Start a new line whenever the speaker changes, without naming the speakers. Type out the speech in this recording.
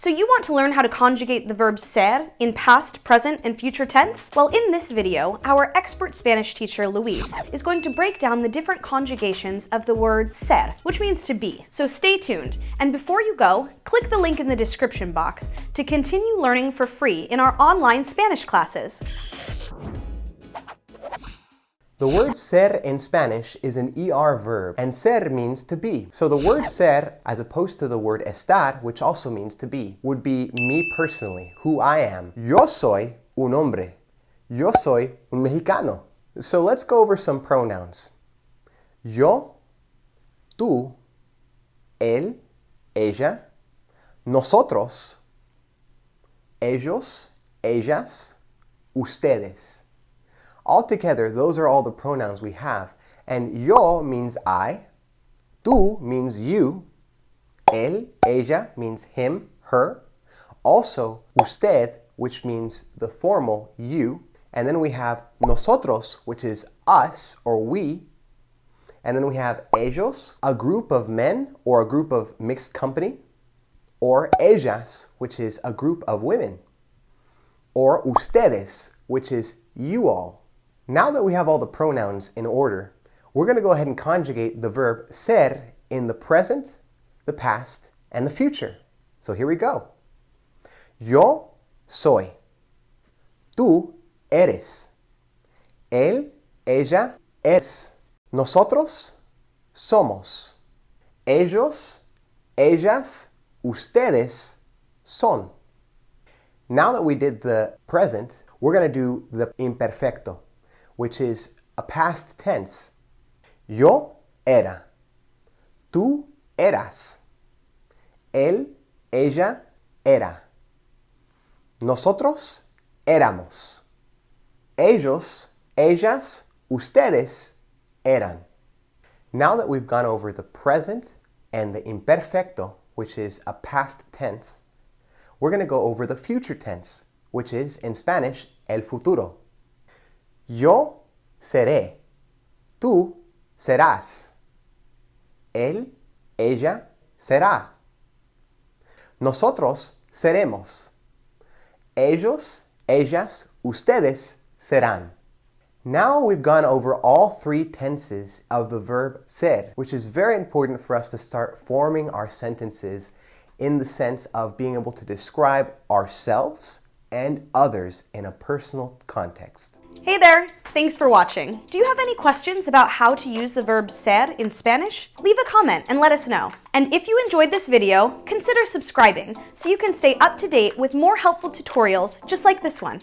So you want to learn how to conjugate the verb ser in past, present, and future tense? Well, in this video, our expert Spanish teacher, Luis, is going to break down the different conjugations of the word ser, which means to be. So stay tuned. And before you go, click the link in the description box to continue learning for free in our online Spanish classes.
The word ser in Spanish is an ER verb, and ser means to be. So the word ser, as opposed to the word estar, which also means to be, would be me personally, who I am. Yo soy un hombre. Yo soy un mexicano. So let's go over some pronouns. Yo, tú, él, ella, nosotros, ellos, ellas, ustedes. Altogether, those are all the pronouns we have. And yo means I, tú means you, él, ella means him, her. Also, usted, which means the formal you. And then we have nosotros, which is us or we. And then we have ellos, a group of men or a group of mixed company. Or ellas, which is a group of women. Or ustedes, which is you all. Now that we have all the pronouns in order, we're going to go ahead and conjugate the verb ser in the present, the past, and the future. So here we go. Yo soy. Tú eres. Él, ella, es. Nosotros somos. Ellos, ellas, ustedes son. Now that we did the present, we're going to do the imperfecto, which is a past tense. Yo era. Tú eras. Él, ella, era. Nosotros éramos. Ellos, ellas, ustedes eran. Now that we've gone over the present and the imperfecto, which is a past tense, we're going to go over the future tense, which is, in Spanish, el futuro. Yo seré. Tú serás. Él, ella será. Nosotros seremos. Ellos, ellas, ustedes serán. Now we've gone over all three tenses of the verb ser, which is very important for us to start forming our sentences in the sense of being able to describe ourselves and others in a personal context.
Hey there! Thanks for watching. Do you have any questions about how to use the verb ser in Spanish? Leave a comment and let us know. And if you enjoyed this video, consider subscribing so you can stay up to date with more helpful tutorials just like this one.